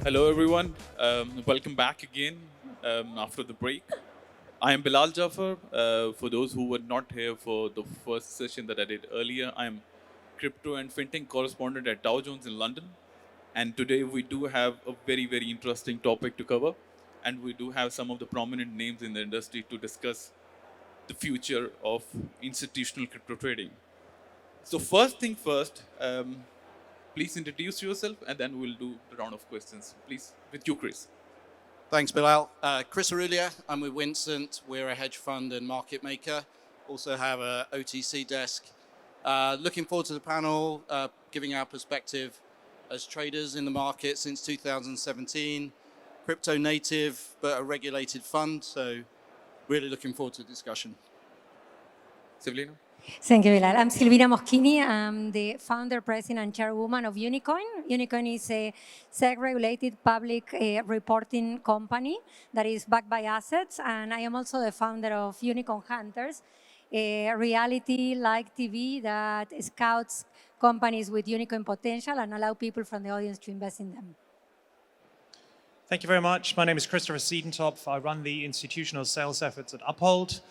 Hello, everyone. Welcome back again after the break. I am Bilal Jafar. For those who were not here for the first session that I did earlier, I'm crypto and fintech correspondent at Dow Jones in London. And today we do have a very, very interesting topic to cover. And we do have some of the prominent names in the industry to discuss the future of institutional crypto trading. So, first thing first, please introduce yourself and then we'll do the round of questions. Please, with you, Chris. Thanks, Bilal. Chris Arulia, I'm with Vincent. We're a hedge fund and market maker. Also have a OTC desk. Looking forward to the panel, giving our perspective as traders in the market since 2017. Crypto native, but a regulated fund. So really looking forward to the discussion. Sivelina? Thank you, Bilal. I'm Silvina Moschini. I'm the founder, president, and chairwoman of Unicoin. Unicoin is a SEC-regulated public reporting company that is backed by assets, and I am also the founder of Unicorn Hunters, a reality-like TV that scouts companies with unicorn potential and allow people from the audience to invest in them. Thank you very much. My name is Christopher Siedentopf. I run the institutional sales efforts at Uphold.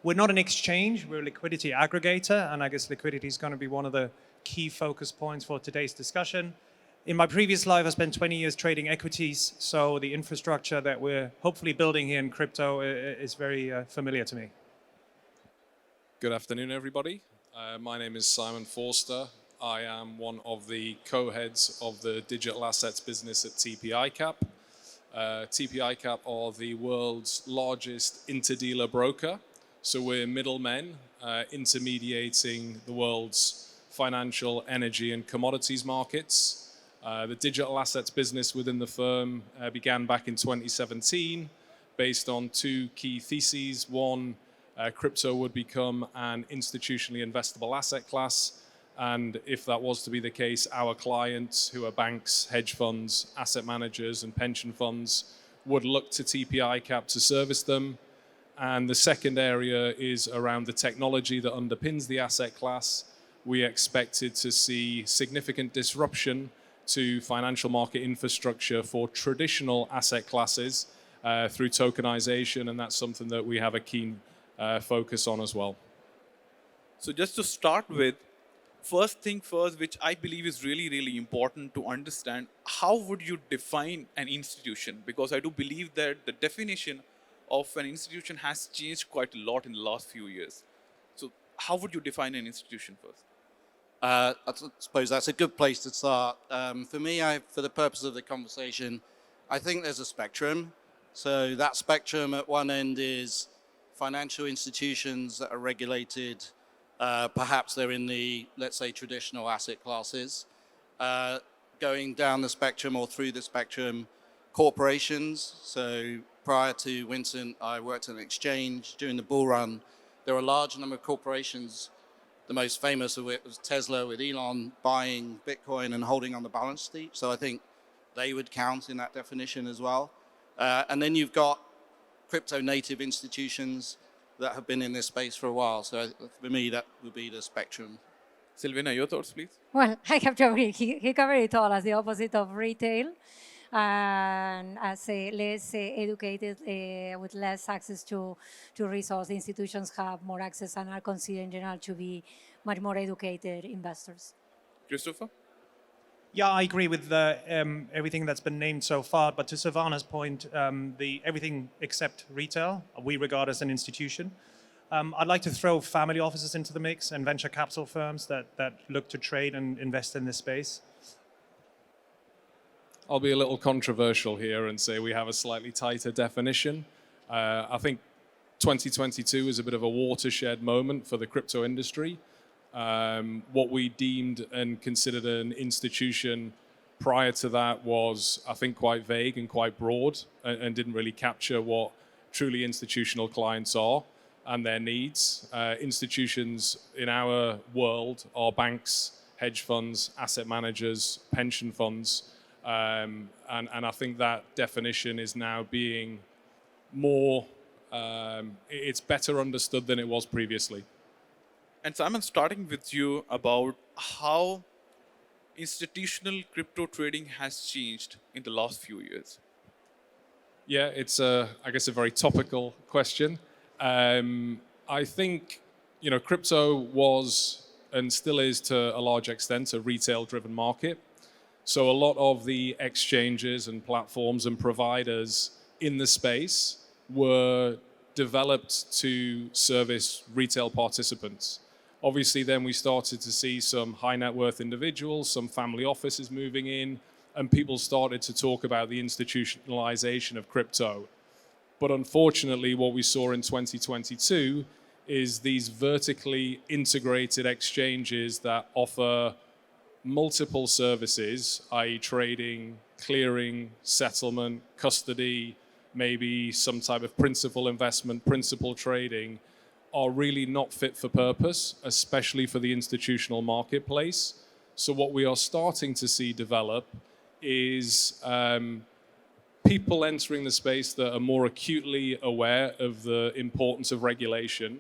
We're not an exchange, we're a liquidity aggregator, and I guess liquidity is going to be one of the key focus points for today's discussion. In my previous life, I spent 20 years trading equities, so the infrastructure that we're hopefully building here in crypto is very familiar to me. Good afternoon, everybody. My name is Simon Forster. I am one of the co-heads of the digital assets business at TP ICAP. TP ICAP are the world's largest interdealer broker. So we're middlemen intermediating the world's financial, energy, and commodities markets. The digital assets business within the firm began back in 2017 based on two key theses. One, crypto would become an institutionally investable asset class. And if that was to be the case, our clients, who are banks, hedge funds, asset managers, and pension funds, would look to TP ICAP to service them. And the second area is around the technology that underpins the asset class. We expected to see significant disruption to financial market infrastructure for traditional asset classes through tokenization, and that's something that we have a keen focus on as well. So just to start with, first thing first, which I believe is really, really important to understand, how would you define an institution? Because I do believe that the definition of an institution has changed quite a lot in the last few years. So how would you define an institution first? I suppose that's a good place to start. For me, for the purpose of the conversation, I think there's a spectrum. So that spectrum at one end is financial institutions that are regulated. Perhaps they're in the, let's say, traditional asset classes. Going down the spectrum or through the spectrum, corporations. So prior to Vincent, I worked at an exchange during the bull run. There were a large number of corporations. The most famous of it was Tesla, with Elon buying Bitcoin and holding on the balance sheet. So I think they would count in that definition as well. And then you've got crypto native institutions that have been in this space for a while. So for me, that would be the spectrum. Silvina, your thoughts, please? Well, I have to agree. He covered it all as the opposite of retail. And as less educated, with less access to resources, institutions have more access and are considered in general to be much more educated investors. Christopher? Yeah, I agree with everything that's been named so far, but to Savannah's point, everything except retail, we regard as an institution. I'd like to throw family offices into the mix and venture capital firms that look to trade and invest in this space. I'll be a little controversial here and say we have a slightly tighter definition. I think 2022 is a bit of a watershed moment for the crypto industry. What we deemed and considered an institution prior to that was, I think, quite vague and quite broad and didn't really capture what truly institutional clients are and their needs. Institutions in our world are banks, hedge funds, asset managers, pension funds. And I think that definition is now being more, it's better understood than it was previously. And Simon, starting with you about how institutional crypto trading has changed in the last few years? Yeah, it's I guess a very topical question. I think crypto was and still is to a large extent a retail-driven market. So a lot of the exchanges and platforms and providers in the space were developed to service retail participants. Obviously, then we started to see some high net worth individuals, some family offices moving in, and people started to talk about the institutionalization of crypto. But unfortunately, what we saw in 2022 is these vertically integrated exchanges that offer multiple services, i.e., trading, clearing, settlement, custody, maybe some type of principal investment, principal trading, are really not fit for purpose, especially for the institutional marketplace. So, what we are starting to see develop is people entering the space that are more acutely aware of the importance of regulation.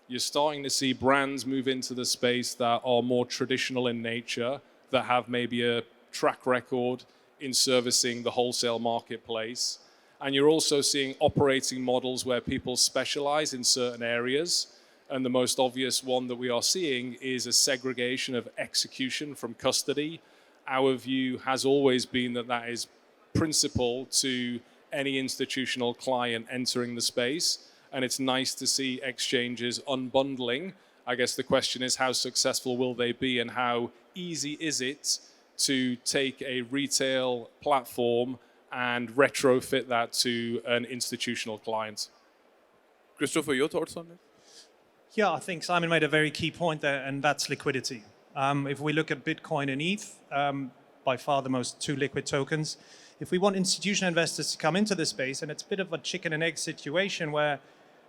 You're starting to see brands move into the space that are more traditional in nature, that have maybe a track record in servicing the wholesale marketplace. And you're also seeing operating models where people specialize in certain areas. And the most obvious one that we are seeing is a segregation of execution from custody. Our view has always been that that is principal to any institutional client entering the space. And it's nice to see exchanges unbundling. I guess the question is, how successful will they be, and how easy is it to take a retail platform and retrofit that to an institutional client? Christopher, your thoughts on it? Yeah, I think Simon made a very key point there, and that's liquidity. If we look at Bitcoin and ETH, by far the most two liquid tokens, if we want institutional investors to come into this space, and it's a bit of a chicken and egg situation where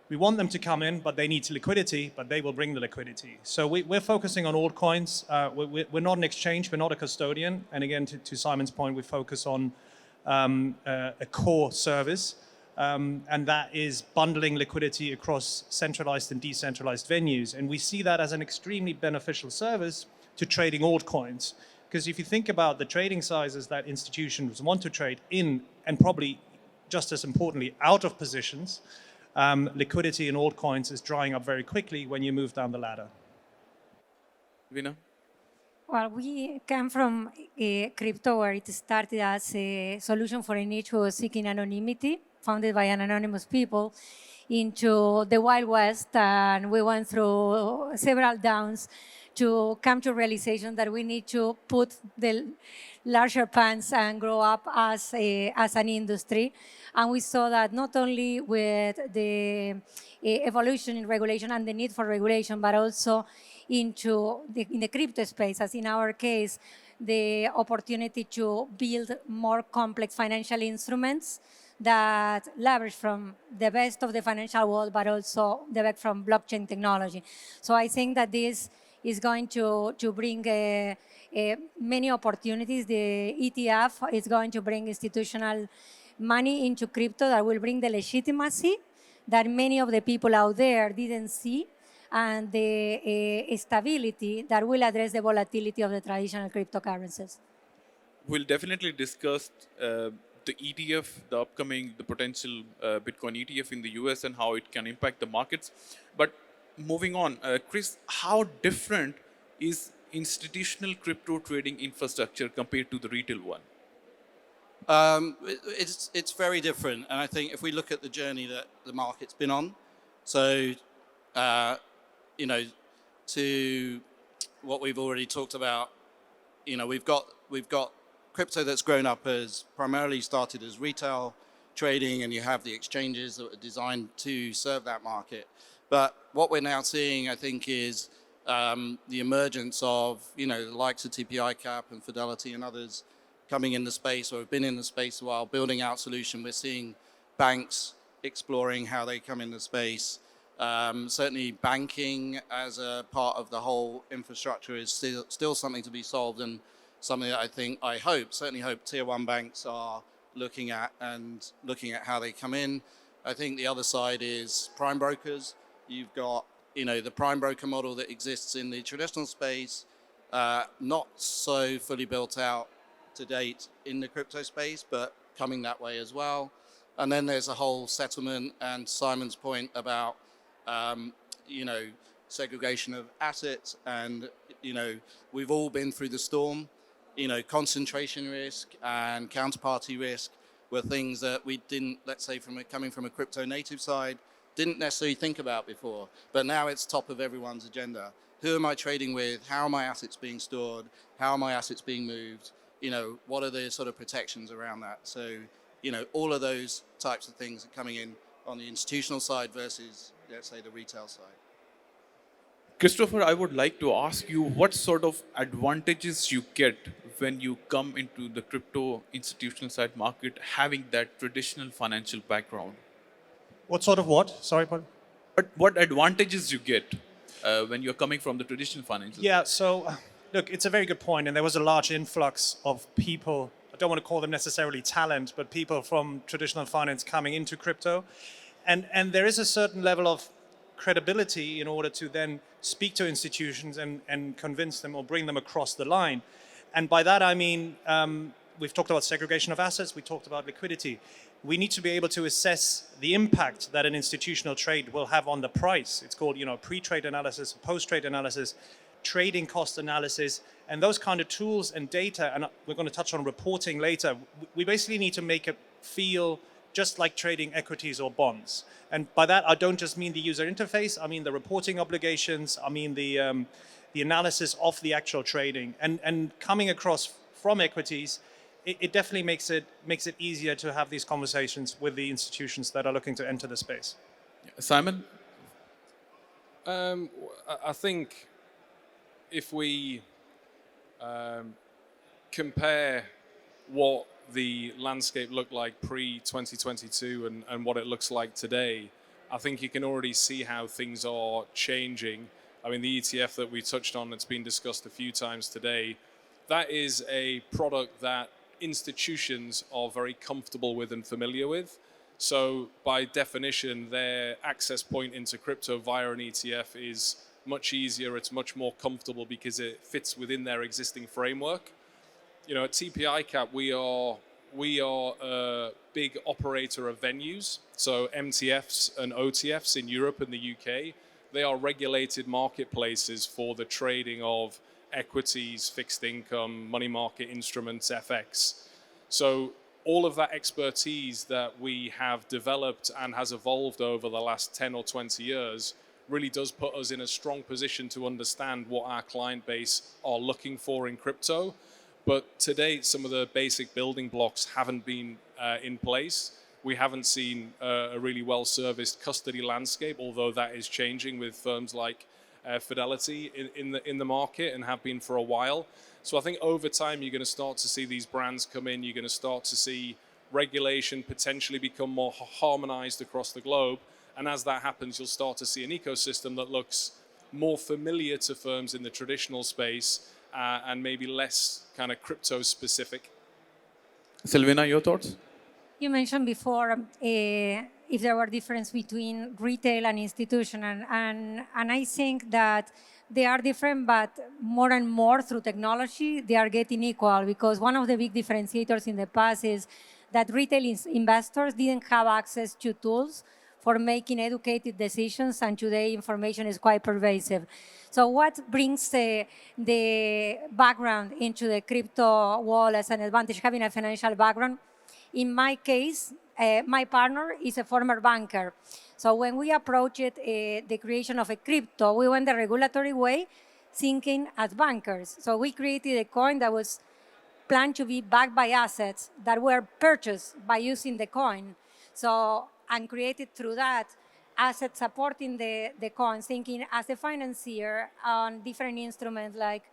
we want them to come in, but they need liquidity, but they will bring the liquidity. So we're focusing on altcoins. We're not an exchange, we're not a custodian. And again, to Simon's point, we focus on a core service, and that is bundling liquidity across centralized and decentralized venues. And we see that as an extremely beneficial service to trading altcoins. Because if you think about the trading sizes that institutions want to trade in, and probably just as importantly, out of positions, liquidity in altcoins is drying up very quickly when you move down the ladder. Vina? Well, we came from crypto where it started as a solution for a niche who was seeking anonymity, founded by an anonymous people, into the Wild West, and we went through several downs to come to realization that we need to put the larger pants and grow up as an industry. And we saw that not only with the evolution in regulation and the need for regulation, but also in the crypto space, as in our case, the opportunity to build more complex financial instruments that leverage from the best of the financial world, but also the best from blockchain technology. So I think that this is going to bring many opportunities. The ETF is going to bring institutional money into crypto that will bring the legitimacy that many of the people out there didn't see, and the stability that will address the volatility of the traditional cryptocurrencies. We'll definitely discuss the ETF, the potential Bitcoin ETF in the US and how it can impact the markets. But moving on, Chris, how different is institutional crypto trading infrastructure compared to the retail one? It's very different, and I think if we look at the journey that the market's been on, so to what we've already talked about, we've got crypto that's grown up as primarily started as retail trading, and you have the exchanges that are designed to serve that market. But what we're now seeing, I think, is the emergence of the likes of TPI Cap and Fidelity and others coming in the space, or have been in the space a while, building out solution. We're seeing banks exploring how they come in the space. Certainly banking as a part of the whole infrastructure is still something to be solved, and something that I certainly hope tier one banks are looking at how they come in. I think the other side is prime brokers. You've got the prime broker model that exists in the traditional space, Not so fully built out to date in the crypto space, but coming that way as well. And then there's a whole settlement and Simon's point about, you know, segregation of assets. And, you know, we've all been through the storm. You know, concentration risk and counterparty risk were things that we didn't, let's say, coming from a crypto native side, didn't necessarily think about before. But now it's top of everyone's agenda. Who am I trading with? How are my assets being stored? How are my assets being moved? You know, what are the sort of protections around that? So, you know, all of those types of things are coming in on the institutional side versus, let's say, the retail side. Christopher, I would like to ask you what sort of advantages you get when you come into the crypto institutional side market having that traditional financial background. What sort of what? Sorry, Paul. But what advantages you get when you're coming from the traditional financial? Yeah, so look, it's a very good point, and there was a large influx of people. I don't want to call them necessarily talent, but people from traditional finance coming into crypto. And there is a certain level of credibility in order to then speak to institutions and convince them or bring them across the line. And by that, I mean, we've talked about segregation of assets, we talked about liquidity. We need to be able to assess the impact that an institutional trade will have on the price. It's called, you know, pre-trade analysis, post-trade analysis, trading cost analysis, and those kind of tools and data, and we're going to touch on reporting later. We basically need to make it feel just like trading equities or bonds. And by that, I don't just mean the user interface, I mean the reporting obligations, I mean the analysis of the actual trading. And coming across from equities, it definitely makes it easier to have these conversations with the institutions that are looking to enter the space. Simon? I think if we compare what the landscape looked like pre-2022 and what it looks like today, I think you can already see how things are changing. I mean, the ETF that we touched on, that's been discussed a few times today, that is a product that institutions are very comfortable with and familiar with. So by definition, their access point into crypto via an ETF is much easier, it's much more comfortable because it fits within their existing framework. You know, at TPI Cap, we are a big operator of venues. So MTFs and OTFs in Europe and the UK, they are regulated marketplaces for the trading of equities, fixed income, money market instruments, FX. So all of that expertise that we have developed and has evolved over the last 10 or 20 years really does put us in a strong position to understand what our client base are looking for in crypto. But to date, some of the basic building blocks haven't been in place. We haven't seen a really well-serviced custody landscape, although that is changing with firms like Fidelity in the market and have been for a while. So I think over time, you're going to start to see these brands come in. You're going to start to see regulation potentially become more harmonized across the globe. And as that happens, you'll start to see an ecosystem that looks more familiar to firms in the traditional space and maybe less kind of crypto specific. Silvina, your thoughts? You mentioned before if there were difference between retail and institutional, and I think that they are different, but more and more through technology, they are getting equal, because one of the big differentiators in the past is that retail investors didn't have access to tools for making educated decisions, and today information is quite pervasive. So what brings the background into the crypto world as an advantage, having a financial background? In my case, my partner is a former banker. So when we approached the creation of a crypto, we went the regulatory way, thinking as bankers. So we created a coin that was planned to be backed by assets that were purchased by using the coin. So, and created through that assets supporting the coin, thinking as a financier on different instruments like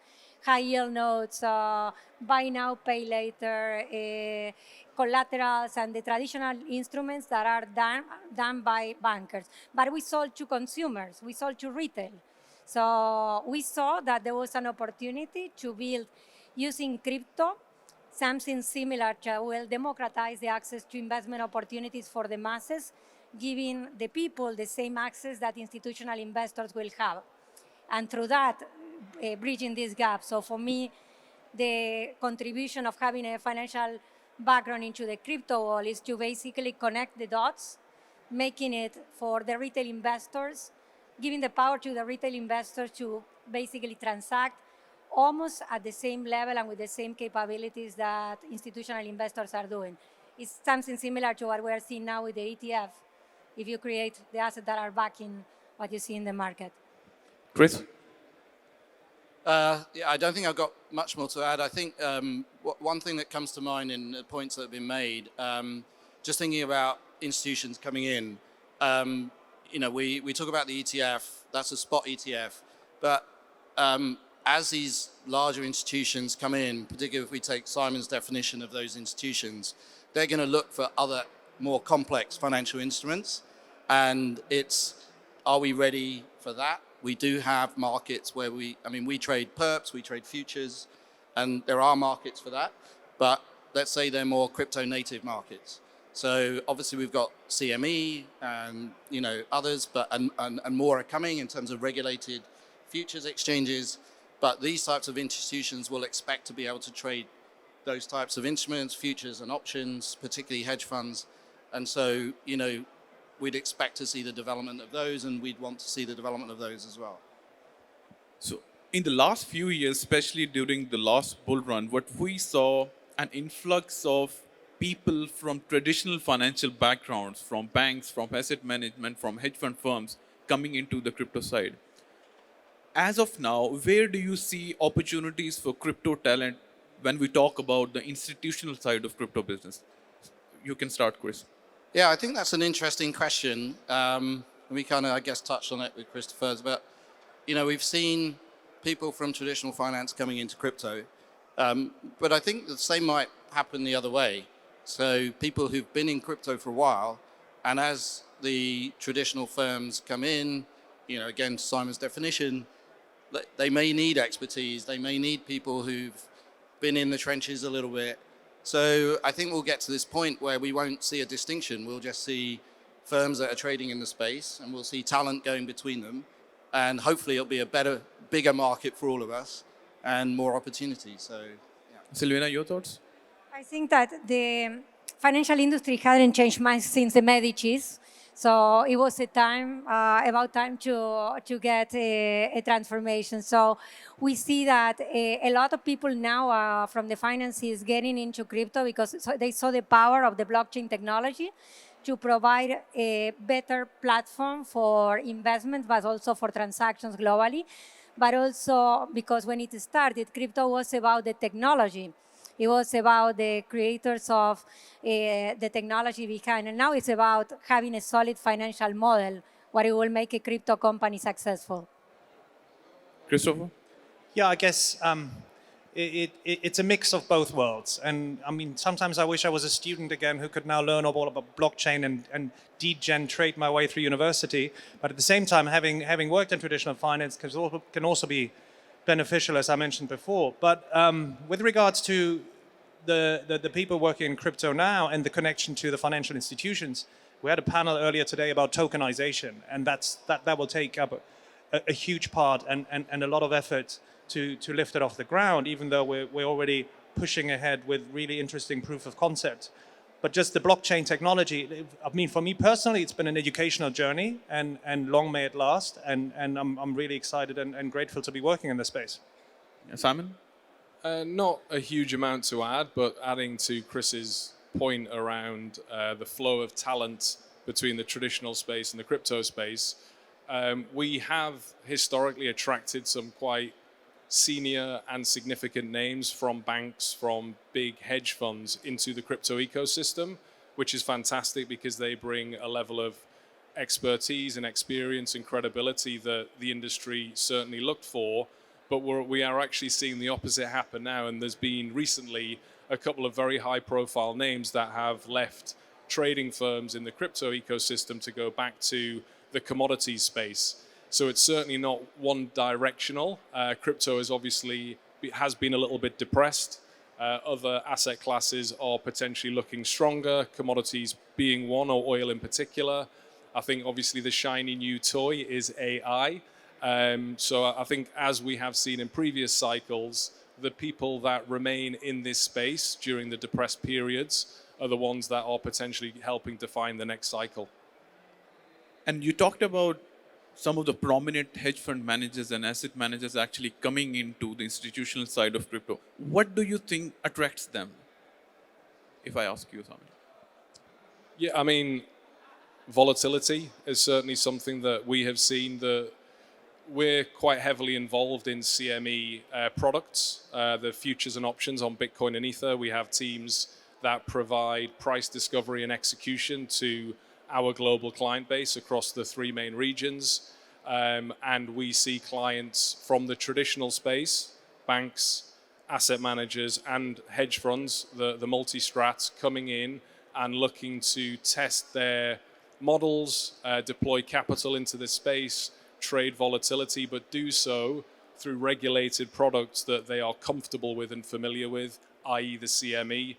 high yield notes, buy now, pay later, collaterals, and the traditional instruments that are done by bankers. But we sold to consumers, we sold to retail. So we saw that there was an opportunity to build, using crypto, something similar to will democratize the access to investment opportunities for the masses, giving the people the same access that institutional investors will have. And through that, bridging this gap. So for me, the contribution of having a financial background into the crypto world is to basically connect the dots, making it for the retail investors, giving the power to the retail investors to basically transact almost at the same level and with the same capabilities that institutional investors are doing. It's something similar to what we are seeing now with the ETF, if you create the assets that are backing what you see in the market. Chris? Yeah, I don't think I've got much more to add. I think one thing that comes to mind in the points that have been made, just thinking about institutions coming in, we talk about the ETF, that's a spot ETF, but as these larger institutions come in, particularly if we take Simon's definition of those institutions, they're going to look for other more complex financial instruments, and are we ready for that? We do have markets where we trade perps, we trade futures, and there are markets for that, but let's say they're more crypto native markets. So obviously we've got CME and others, but and more are coming in terms of regulated futures exchanges. But these types of institutions will expect to be able to trade those types of instruments, futures and options, particularly hedge funds. And so, we'd expect to see the development of those, and we'd want to see the development of those as well. So in the last few years, especially during the last bull run, what we saw an influx of people from traditional financial backgrounds, from banks, from asset management, from hedge fund firms coming into the crypto side. As of now, where do you see opportunities for crypto talent when we talk about the institutional side of crypto business? You can start, Chris. Yeah, I think that's an interesting question. We kind of, I guess, touched on it with Christopher's, but we've seen people from traditional finance coming into crypto, but I think the same might happen the other way. So people who've been in crypto for a while, and as the traditional firms come in, again, Simon's definition, they may need expertise. They may need people who've been in the trenches a little bit. So I think we'll get to this point where we won't see a distinction. We'll just see firms that are trading in the space, and we'll see talent going between them. And hopefully it'll be a bigger market for all of us and more opportunities. So, yeah. Silvina, your thoughts? I think that the financial industry hadn't changed much since the Medicis. So it was about time to get a transformation. So we see that a lot of people now from the finances getting into crypto because they saw the power of the blockchain technology to provide a better platform for investment, but also for transactions globally. But also because when it started, crypto was about the technology. It was about the creators of the technology behind. And now it's about having a solid financial model where it will make a crypto company successful. Christopher? Yeah, I guess it's a mix of both worlds. And I mean, sometimes I wish I was a student again who could now learn all about blockchain and degen trade my way through university. But at the same time, having worked in traditional finance can also be beneficial, as I mentioned before. But with regards to the people working in crypto now and the connection to the financial institutions, we had a panel earlier today about tokenization, and that will take up a huge part and a lot of effort to lift it off the ground, even though we're already pushing ahead with really interesting proof of concept. But just the blockchain technology, I mean, for me personally, it's been an educational journey, and long may it last. And I'm really excited and grateful to be working in this space. Simon? Not a huge amount to add, but adding to Chris's point around the flow of talent between the traditional space and the crypto space, we have historically attracted some quite senior and significant names from banks, from big hedge funds into the crypto ecosystem, which is fantastic because they bring a level of expertise and experience and credibility that the industry certainly looked for. But we are actually seeing the opposite happen now, and there's been recently a couple of very high profile names that have left trading firms in the crypto ecosystem to go back to the commodities space. So it's certainly not one directional. Crypto has been a little bit depressed. Other asset classes are potentially looking stronger, commodities being one, or oil in particular. I think obviously the shiny new toy is AI. So I think, as we have seen in previous cycles, the people that remain in this space during the depressed periods are the ones that are potentially helping define the next cycle. And you talked about some of the prominent hedge fund managers and asset managers actually coming into the institutional side of crypto. What do you think attracts them? If I ask you something. Yeah, I mean, volatility is certainly something that we have seen. That we're quite heavily involved in CME products, the futures and options on Bitcoin and Ether. We have teams that provide price discovery and execution to our global client base across the 3 main regions. And we see clients from the traditional space, banks, asset managers, and hedge funds, the multi-strats, coming in and looking to test their models, deploy capital into this space, trade volatility, but do so through regulated products that they are comfortable with and familiar with, i.e. the CME.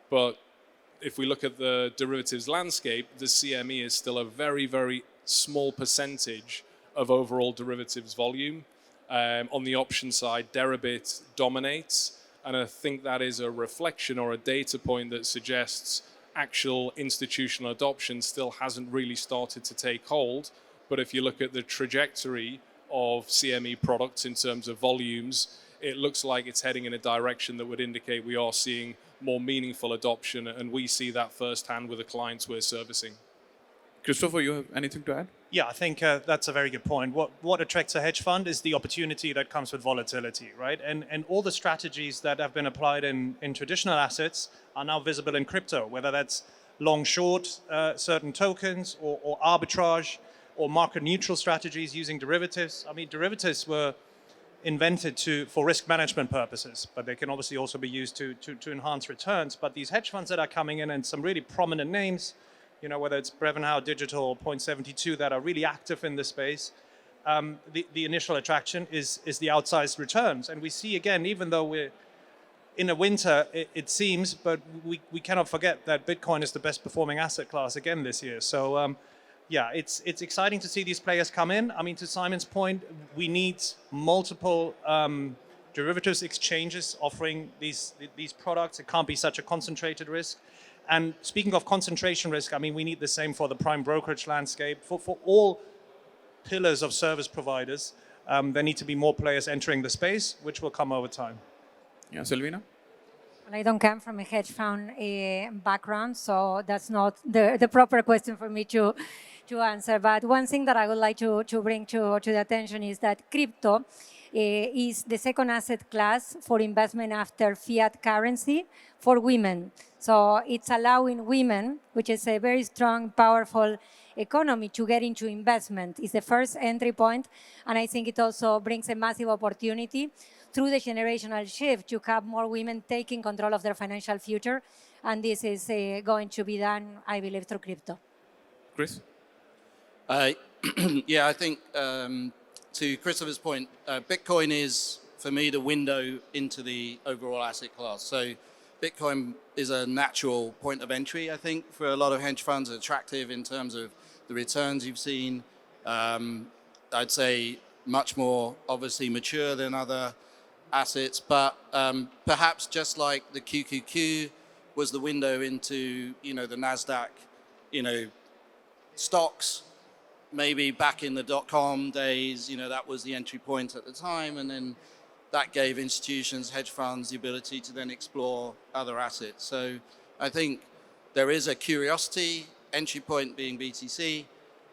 But if we look at the derivatives landscape, the CME is still a very, very small percentage of overall derivatives volume. On the option side, Deribit dominates, and I think that is a reflection or a data point that suggests actual institutional adoption still hasn't really started to take hold. But if you look at the trajectory of CME products in terms of volumes, it looks like it's heading in a direction that would indicate we are seeing more meaningful adoption, and we see that firsthand with the clients we're servicing. Christopher, you have anything to add? Yeah, I think that's a very good point. What attracts a hedge fund is the opportunity that comes with volatility, right? And all the strategies that have been applied in traditional assets are now visible in crypto, whether that's long short certain tokens or arbitrage or market neutral strategies using derivatives. I mean, derivatives were invented for risk management purposes, but they can obviously also be used to enhance returns. But these hedge funds that are coming in, and some really prominent names, you know, whether it's Brevenhour Digital or Point72, that are really active in this space, the initial attraction is the outsized returns. And we see, again, even though we're in a winter, it seems, but we cannot forget that Bitcoin is the best performing asset class again this year. So yeah, it's exciting to see these players come in. I mean, to Simon's point, we need multiple derivatives exchanges offering these products. It can't be such a concentrated risk. And speaking of concentration risk, I mean, we need the same for the prime brokerage landscape. For all pillars of service providers, there need to be more players entering the space, which will come over time. Yeah, Silvina? Well, I don't come from a hedge fund background, so that's not the proper question for me to answer. But one thing that I would like to bring to the attention is that crypto is the second asset class for investment after fiat currency for women. So it's allowing women, which is a very strong, powerful economy, to get into investment. It's the first entry point, and I think it also brings a massive opportunity through the generational shift to have more women taking control of their financial future, and this is going to be done, I believe, through crypto. Chris? Yeah, I think to Christopher's point, Bitcoin is, for me, the window into the overall asset class. So Bitcoin is a natural point of entry, I think, for a lot of hedge funds, attractive in terms of the returns you've seen. I'd say much more obviously mature than other assets, but perhaps just like the QQQ was the window into, you know, the NASDAQ, you know, stocks, maybe back in the dot-com days, you know, that was the entry point at the time, and then that gave institutions, hedge funds, the ability to then explore other assets. So I think there is a curiosity, entry point being BTC,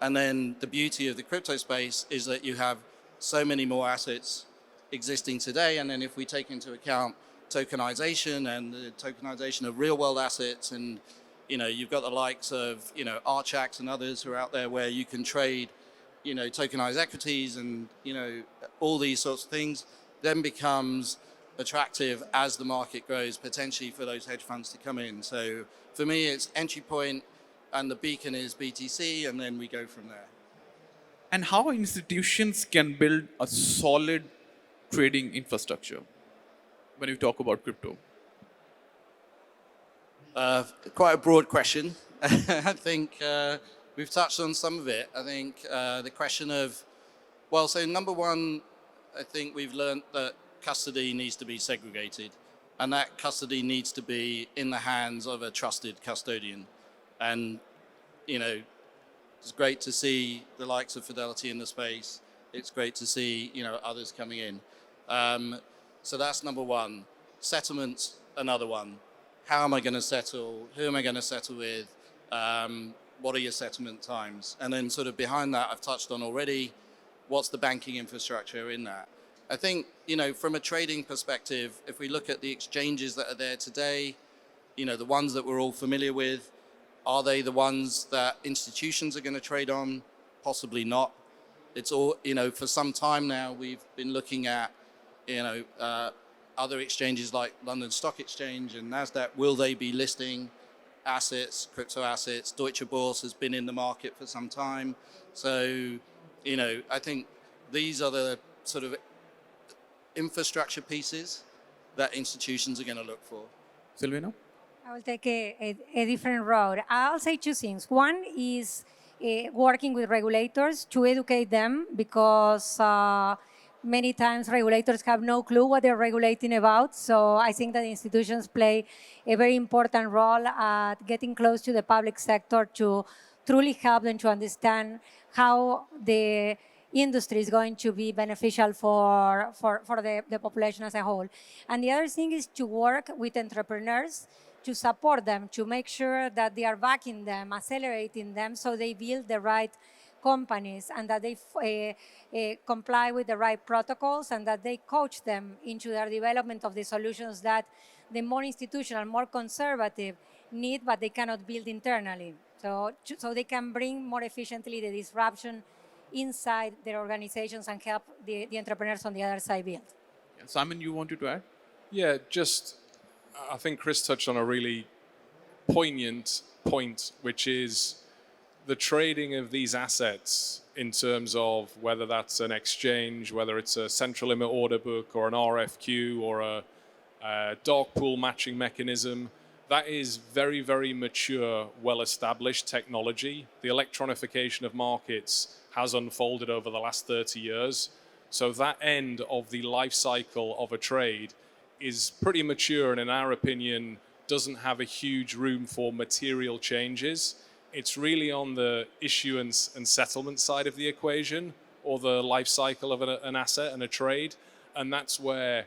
and then the beauty of the crypto space is that you have so many more assets existing today, and then if we take into account tokenization and the tokenization of real-world assets, and you know, you've got the likes of, you know, Archax and others who are out there where you can trade, you know, tokenized equities and, you know, all these sorts of things, then becomes attractive as the market grows, potentially for those hedge funds to come in. So for me, it's entry point, and the beacon is BTC, and then we go from there. And how institutions can build a solid trading infrastructure when you talk about crypto? Quite a broad question. I think we've touched on some of it. I think the question of, Well, so number one, I think we've learned that custody needs to be segregated, and that custody needs to be in the hands of a trusted custodian. And, you know, it's great to see the likes of Fidelity in the space. It's great to see, you know, others coming in. So that's number one. Settlements, another one. How am I going to settle? Who am I going to settle with? What are your settlement times? And then sort of behind that, I've touched on already, what's the banking infrastructure in that? I think, you know, from a trading perspective, if we look at the exchanges that are there today, you know, the ones that we're all familiar with, are they the ones that institutions are going to trade on? Possibly not. It's all, you know, for some time now, we've been looking at, you know, other exchanges like London Stock Exchange and NASDAQ. Will they be listing assets, crypto assets? Deutsche Börse has been in the market for some time. So, you know, I think these are the sort of infrastructure pieces that institutions are going to look for. Silvina? I will take a different road. I'll say two things. One is working with regulators to educate them, because many times regulators have no clue what they're regulating about. So I think that institutions play a very important role at getting close to the public sector to truly help them to understand how the industry is going to be beneficial for the population as a whole. And the other thing is to work with entrepreneurs to support them, to make sure that they are backing them, accelerating them, so they build the right companies and that they comply with the right protocols, and that they coach them into their development of the solutions that the more institutional, more conservative need, but they cannot build internally. So they can bring more efficiently the disruption inside their organizations and help the entrepreneurs on the other side build. Yeah. Simon, you wanted to add? Yeah, just I think Chris touched on a really poignant point, which is the trading of these assets in terms of whether that's an exchange, whether it's a central limit order book or an RFQ or a dark pool matching mechanism. That is very, very mature, well-established technology. The electronification of markets has unfolded over the last 30 years. So that end of the life cycle of a trade is pretty mature, and in our opinion, doesn't have a huge room for material changes. It's really on the issuance and settlement side of the equation, or the life cycle of an asset and a trade. And that's where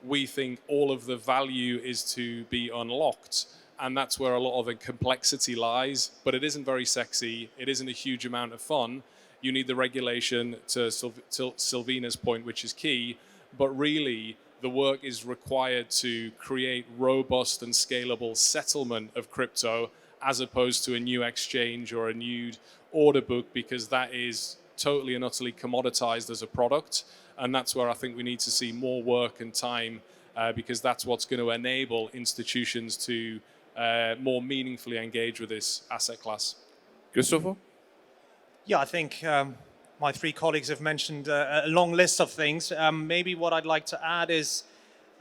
we think all of the value is to be unlocked. And that's where a lot of the complexity lies. But it isn't very sexy. It isn't a huge amount of fun. You need the regulation, to Silvina's point, which is key. But really, the work is required to create robust and scalable settlement of crypto, as opposed to a new exchange or a new order book, because that is totally and utterly commoditized as a product. And that's where I think we need to see more work and time, because that's what's going to enable institutions to more meaningfully engage with this asset class. Christopher? Yeah, I think my three colleagues have mentioned a long list of things. Maybe what I'd like to add is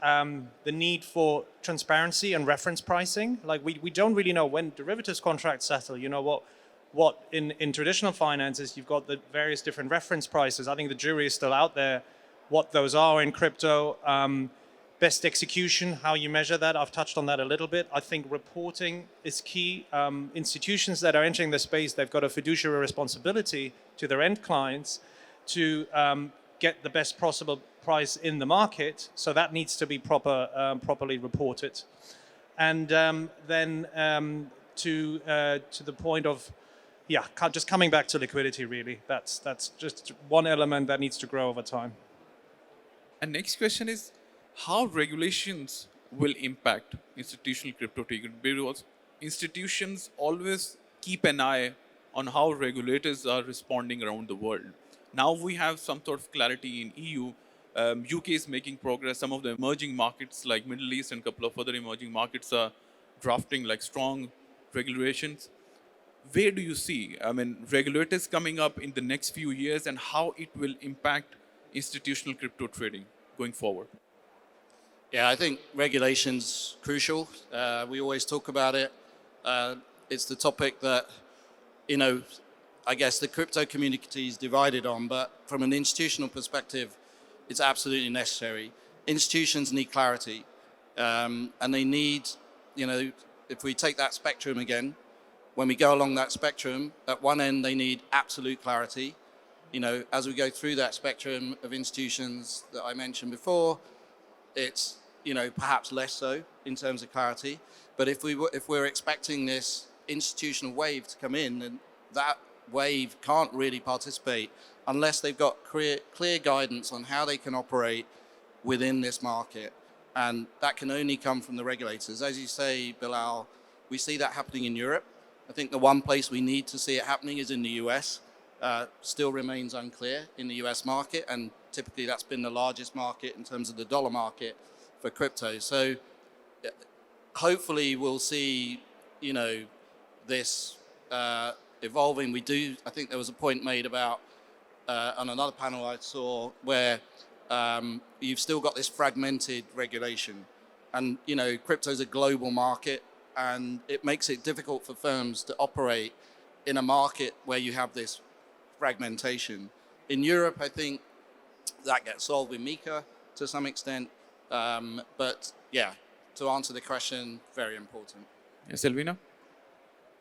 the need for transparency and reference pricing. Like we don't really know when derivatives contracts settle. You know what in traditional finances, you've got the various different reference prices. I think the jury is still out there, what those are in crypto. Best execution, how you measure that. I've touched on that a little bit. I think reporting is key. Institutions that are entering the space, they've got a fiduciary responsibility to their end clients to get the best possible price in the market. So that needs to be properly reported. And then to the point of, yeah, just coming back to liquidity, really. That's just one element that needs to grow over time. And next question is, how regulations will impact institutional crypto trading? Because institutions always keep an eye on how regulators are responding around the world. Now we have some sort of clarity in EU. UK is making progress. Some of the emerging markets like Middle East and a couple of other emerging markets are drafting like strong regulations. Where do you see, regulators coming up in the next few years, and how it will impact institutional crypto trading going forward? Yeah, I think regulation's crucial. We always talk about it. It's the topic that, you know, I guess the crypto community is divided on, but from an institutional perspective, it's absolutely necessary. Institutions need clarity, and they need, if we take that spectrum again, when we go along that spectrum, at one end they need absolute clarity. As we go through that spectrum of institutions that I mentioned before, it's perhaps less so in terms of clarity. But if we're expecting this institutional wave to come in, then that wave can't really participate unless they've got clear guidance on how they can operate within this market. And that can only come from the regulators. As you say, Bilal, we see that happening in Europe. I think the one place we need to see it happening is in the US. Still remains unclear in the US market, and typically that's been the largest market in terms of the dollar market for crypto. So hopefully we'll see, this evolving. I think there was a point made about, on another panel I saw, where you've still got this fragmented regulation. And, crypto is a global market, and it makes it difficult for firms to operate in a market where you have this fragmentation. In Europe, I think that gets solved with MiCA to some extent. But yeah, to answer the question, very important. Yes, Elvina?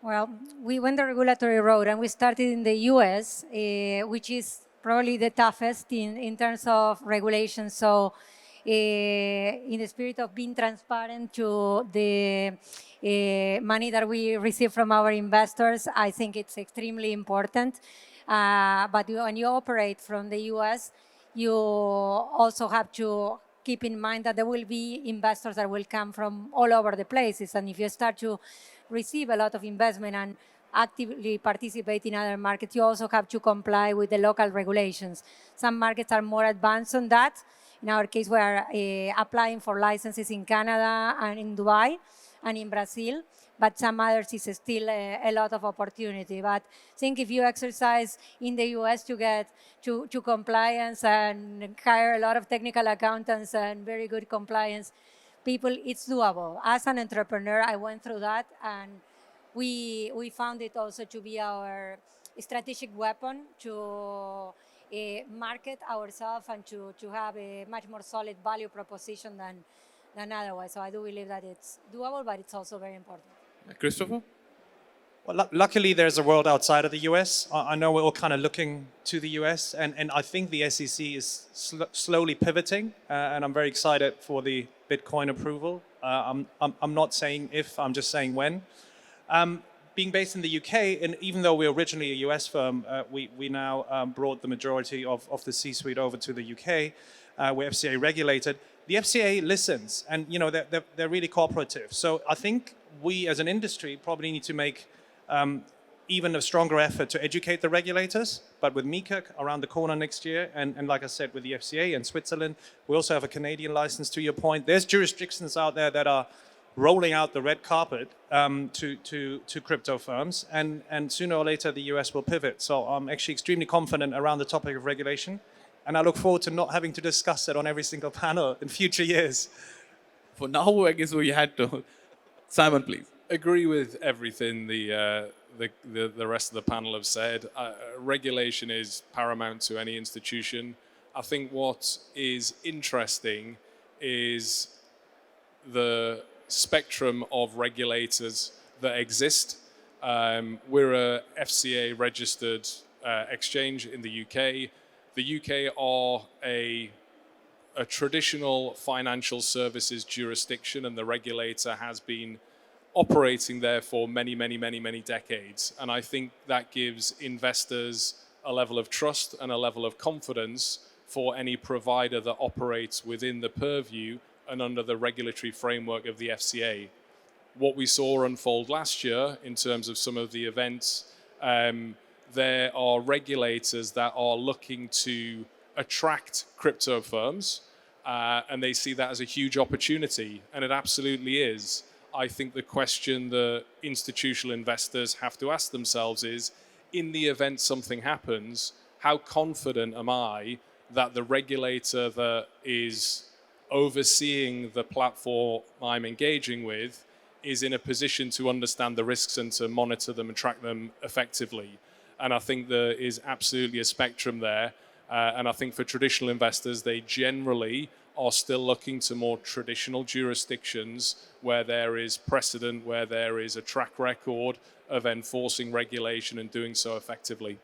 Well, we went the regulatory road and we started in the US, which is probably the toughest in terms of regulation. So in the spirit of being transparent to the money that we receive from our investors, I think it's extremely important. But when you operate from the US, you also have to keep in mind that there will be investors that will come from all over the places. And if you start to receive a lot of investment and actively participate in other markets, you also have to comply with the local regulations. Some markets are more advanced on that. In our case, we are applying for licenses in Canada and in Dubai and in Brazil, but some others is still a lot of opportunity. But I think if you exercise in the US to get to compliance and hire a lot of technical accountants and very good compliance people, it's doable. As an entrepreneur, I went through that, and we found it also to be our strategic weapon to market ourselves and to have a much more solid value proposition than otherwise. So I do believe that it's doable, but it's also very important. Christopher? Well, luckily, there's a world outside of the US. I know we're all kind of looking to the US, and I think the SEC is slowly pivoting, and I'm very excited for the Bitcoin approval. I'm not saying if, I'm just saying when. Being based in the UK, and even though we're originally a US firm, we now brought the majority of the C-suite over to the UK. We're FCA regulated. The FCA listens, and they're really cooperative. So I think we as an industry probably need to make even a stronger effort to educate the regulators. But with MiCA around the corner next year, and like I said, with the FCA and Switzerland, we also have a Canadian license, to your point. There's jurisdictions out there that are rolling out the red carpet to crypto firms, and sooner or later the US will pivot. So I'm actually extremely confident around the topic of regulation, and I look forward to not having to discuss it on every single panel in future years. For now, I guess we had to. Simon, please. Agree with everything the rest of the panel have said. Regulation is paramount to any institution. I think what is interesting is the spectrum of regulators that exist. We're a FCA registered exchange in the UK. The UK are a traditional financial services jurisdiction, and the regulator has been operating there for many, many, many, many decades. And I think that gives investors a level of trust and a level of confidence for any provider that operates within the purview and under the regulatory framework of the FCA. What we saw unfold last year in terms of some of the events, there are regulators that are looking to attract crypto firms, and they see that as a huge opportunity, and it absolutely is. I think the question that institutional investors have to ask themselves is, in the event something happens, how confident am I that the regulator that is overseeing the platform I'm engaging with is in a position to understand the risks and to monitor them and track them effectively? And I think there is absolutely a spectrum there. And I think for traditional investors, they generally are still looking to more traditional jurisdictions where there is precedent, where there is a track record of enforcing regulation and doing so effectively.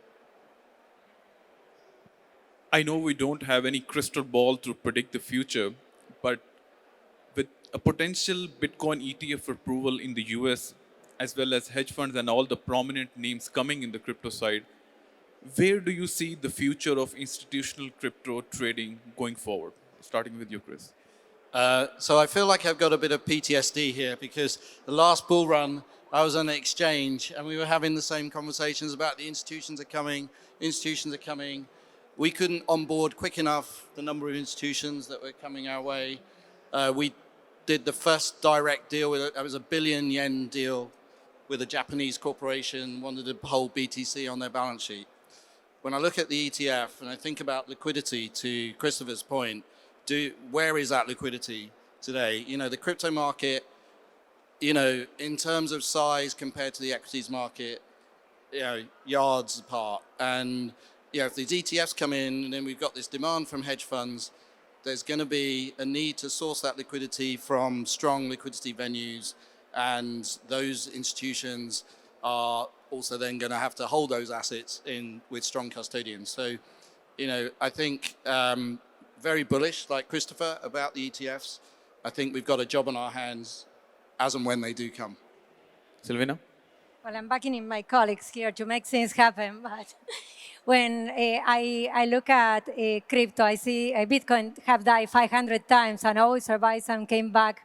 I know we don't have any crystal ball to predict the future, but with a potential Bitcoin ETF approval in the US, as well as hedge funds and all the prominent names coming in the crypto side, where do you see the future of institutional crypto trading going forward? Starting with you, Chris. So I feel like I've got a bit of PTSD here because the last bull run, I was on an exchange and we were having the same conversations about the institutions are coming. We couldn't onboard quick enough the number of institutions that were coming our way. We did the first direct deal with it was a billion yen deal with a Japanese corporation, wanted to hold BTC on their balance sheet. When I look at the ETF and I think about liquidity, to Christopher's point, where is that liquidity today? You know, the crypto market, you know, in terms of size compared to the equities market, you know, yards apart. And, you know, if these ETFs come in and then we've got this demand from hedge funds, there's going to be a need to source that liquidity from strong liquidity venues. And those institutions are also then going to have to hold those assets in with strong custodians. So, you know, I think very bullish, like Christopher, about the ETFs. I think we've got a job on our hands as and when they do come. Silvina? Well, I'm backing in my colleagues here to make things happen, but when I look at crypto, I see Bitcoin have died 500 times and always survived and came back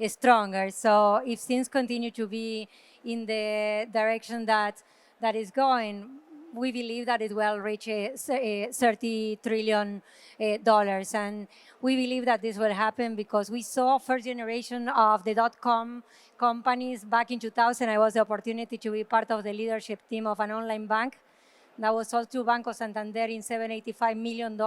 stronger. So if things continue to be in the direction that is going, we believe that it will reach $30 trillion. And we believe that this will happen because we saw first generation of the .com companies back in 2000. I was the opportunity to be part of the leadership team of an online bank that was sold to Banco Santander in $785 million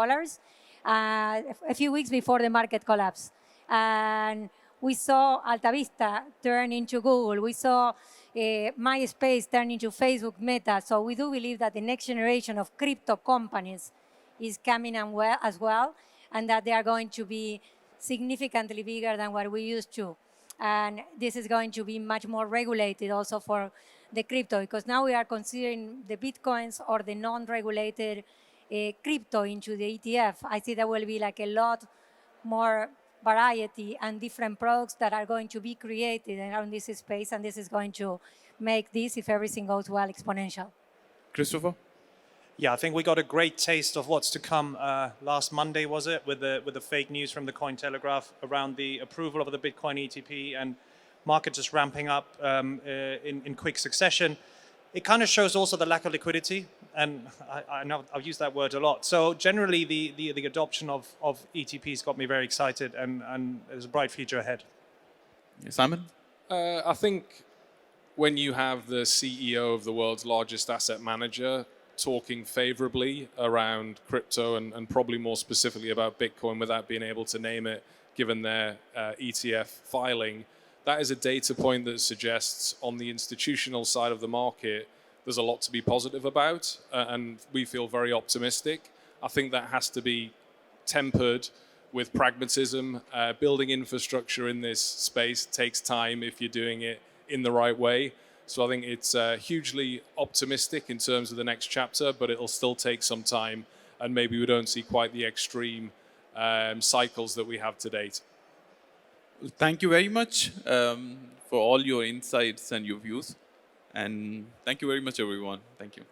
a few weeks before the market collapsed. And we saw Altavista turn into Google. We saw MySpace turn into Facebook Meta. So we do believe that the next generation of crypto companies is coming as well, and that they are going to be significantly bigger than what we used to. And this is going to be much more regulated also for the crypto, because now we are considering the Bitcoins or the non-regulated crypto into the ETF. I see there will be like a lot more variety and different products that are going to be created around this space, and this is going to make this, if everything goes well, exponential. Christopher? Yeah, I think we got a great taste of what's to come last Monday, was it, with the fake news from the Cointelegraph around the approval of the Bitcoin ETP and market just ramping up in quick succession. It kind of shows also the lack of liquidity, and I know I've used that word a lot. So generally, the adoption of ETPs got me very excited, and there's a bright future ahead. Simon? I think when you have the CEO of the world's largest asset manager talking favorably around crypto and probably more specifically about Bitcoin without being able to name it, given their ETF filing, that is a data point that suggests on the institutional side of the market, there's a lot to be positive about, and we feel very optimistic. I think that has to be tempered with pragmatism. Building infrastructure in this space takes time if you're doing it in the right way. So I think it's hugely optimistic in terms of the next chapter, but it'll still take some time, and maybe we don't see quite the extreme cycles that we have to date. Thank you very much for all your insights and your views. And thank you very much, everyone. Thank you.